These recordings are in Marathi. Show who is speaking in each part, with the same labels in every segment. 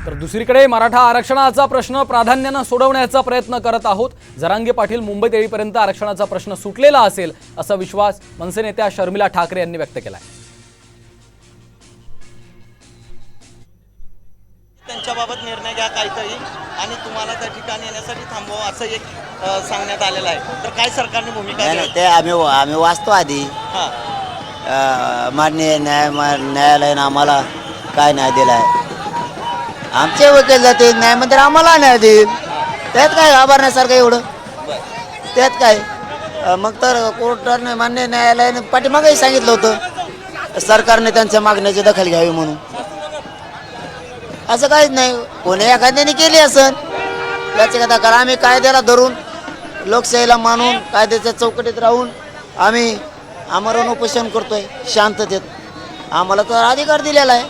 Speaker 1: तर दुसरीकडे मराठा आरक्षणाचा प्रश्न प्राधान्याने सोडवण्याचा प्रयत्न करत आहोत। जरांगे पाटील मुंबईत येईपर्यंत आरक्षणाचा प्रश्न सुटलेला असेल असा विश्वास मनसे नेत्या शर्मिला ठाकरे यांनी व्यक्त केला आहे।
Speaker 2: त्यांच्याबाबत निर्णय घ्या काहीतरी आणि तुम्हाला त्या ठिकाणी येण्यासाठी थांबवा असं एक सांगण्यात आलेलं आहे। तर काय सरकारने भूमिका
Speaker 3: नाही ते आम्ही वाचतो आधी माननीय न्यायालयानं आम्हाला काय न्याय दिलाय। आमचे वकील जाते न्यायमंत्री आम्हाला न्याय देईल, त्यात काय घाबरण्यासारखं एवढं, त्यात काय मग तर कोर्टाने मान्य न्यायालयाने पाठीमागेही सांगितलं होतं सरकारने त्यांच्या मागण्याची दखल घ्यावी म्हणून। असं काहीच नाही, कोणी एखाद्याने केली असेल याची कथा करा। आम्ही कायद्याला धरून लोकशाहीला मानून कायद्याच्या चौकटीत राहून आम्ही आमरण उपोषण करतोय शांततेत। आम्हाला तर अधिकार दिलेला आहे,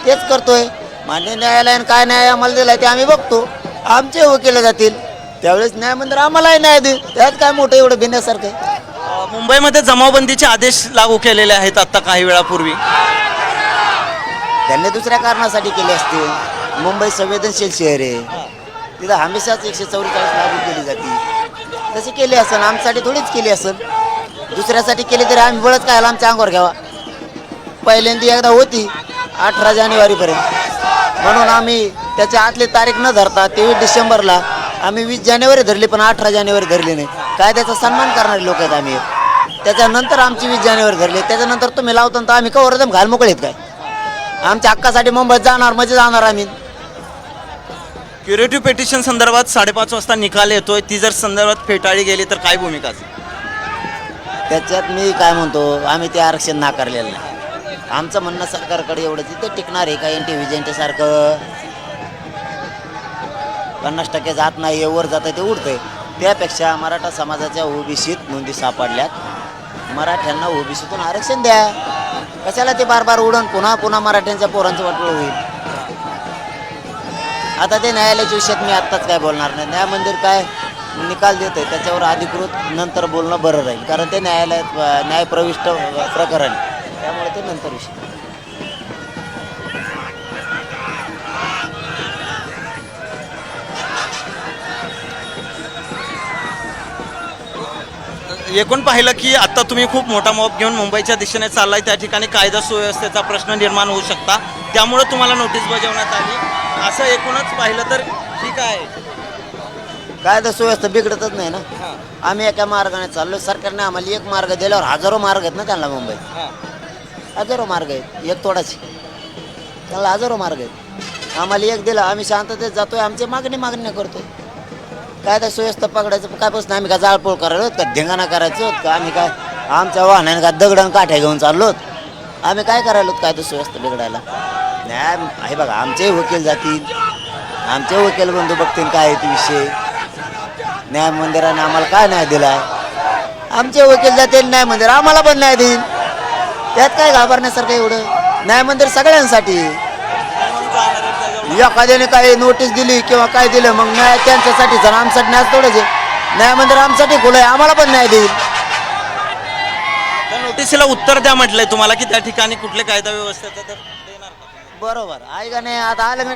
Speaker 3: तेच करतोय। मान्य न्यायालयाने काय न्याय आम्हाला दिलाय ते आम्ही बघतो। आमचे वकील जातील त्यावेळेस न्यायमंत्री आम्हालाही न्याय देईल, त्यात काय मोठं एवढं भिण्यासारखं आहे।
Speaker 2: मुंबईमध्ये जमावबंदीचे आदेश लागू केलेले आहेत आता काही वेळापूर्वी।
Speaker 3: त्यांनी दुसऱ्या कारणासाठी केले असते। मुंबई संवेदनशील शहर आहे, तिथं हमेशाच 144 लागू केली जाते, तशी केली असेल। आमच्यासाठी थोडीच केली असेल, दुसऱ्यासाठी केली तरी आम्ही बळच काय आमच्या अंगावर घ्यावा। पहिल्यांदा एकदा होती 18 जानेवारीपर्यंत, म्हणून आम्ही त्याच्या आतली तारीख न धरता 23 डिसेंबरला आम्ही 20 जानेवारी धरली, पण 18 जानेवारी धरली नाही। कायद्याचा सन्मान करणारे लोक आहेत आम्ही। त्याच्यानंतर आमची 20 जानेवारी धरली, त्याच्यानंतर तुम्ही लावता तर आम्ही कवर एकदम घाल मोकळे आहेत काय? आमच्या हक्कासाठी मुंबईत जाणार म्हणजे जाणार आम्ही।
Speaker 2: क्युरेटिव्ह पिटिशन संदर्भात 5:30 वाजता निकाल येतोय, ती जर संदर्भात फेटाळली गेली तर काय भूमिका असेल?
Speaker 3: त्याच्यात मी काय म्हणतो, आम्ही ते आरक्षण नाकारलेलं नाही। आमचं म्हणणं सरकारकडे एवढंच, तिथे टिकणार आहे का एनटी विजयंटेसारखं 50% जात नाही, वर जातं ते उडतंय। त्यापेक्षा मराठा समाजाच्या ओबीसीत नोंदी सापडल्यात, मराठ्यांना ओबीसीतून आरक्षण द्या। कशाला ते बार बार उडून पुन्हा पुन्हा मराठ्यांच्या पोरांचं वाटोळं होईल। आता ते न्यायालयाच्या विषयात मी आत्ताच काय बोलणार नाही। न्यायमंदिर काय निकाल देत आहे त्याच्यावर अधिकृत नंतर बोलणं बरं राहील, कारण ते न्यायालयात न्यायप्रविष्ट प्रकरण, त्यामुळे ते नंतर विषय।
Speaker 2: एकूण पाहिलं की आता तुम्ही खूप मोठा मॉब घेऊन मुंबईच्या दिशेने चाललाय, त्या ठिकाणी कायदा सुव्यवस्थेचा प्रश्न निर्माण होऊ शकता, त्यामुळे तुम्हाला नोटीस बजावण्यात आली। असं एकूणच पाहिलं तर ठीक आहे,
Speaker 3: कायदा सुव्यवस्था बिघडतच नाही ना। आम्ही एका मार्गाने चाललो, सरकारने आम्हाला एक मार्ग दिल्यावर हजारो मार्ग आहेत ना त्यांना। मुंबईत हजारो मार्ग आहेत, एक तोडाचे त्याला हजारो मार्ग आहेत। आम्हाला एक दिला, आम्ही शांततेत जातोय, आमची मागण्या करतोय। कायदा सुव्यवस्था पकडायचं काय पासून आम्ही काय जाळपोळ करायला होत का, धिंगाणा करायचं होत का? आम्ही काय आमच्या वाहनाने का दगडण काठ्या घेऊन चाललोत? आम्ही काय करायला होत कायदा सुव्यवस्था बिघडायला? न्याय आहे बघा, आमचे वकील जातील, आमचे वकील बंधू बघतील काय आहे ते विषय। न्याय मंदिराने आम्हाला काय न्याय दिलाय, आमचे वकील जातील, न्याय मंदिर आम्हाला पण न्याय देईल, त्यात काय घाबरण्यासारखं एवढं? न्याय मंदिर सगळ्यांसाठी। एखाद्याने काही नोटीस दिली किंवा काय दिलं मग न्याय त्यांच्यासाठी, जर आमच्यासाठी न्याय थोडंच आहे। न्याय मंदिर आमच्यासाठी खुलं आहे, आम्हाला पण न्याय देईल।
Speaker 2: त्या नोटीसीला उत्तर द्या म्हटलंय तुम्हाला की त्या ठिकाणी कुठले कायदा व्यवस्थेचं तर देणार का?
Speaker 3: बरोबर आहे का नाही? आता आलं मी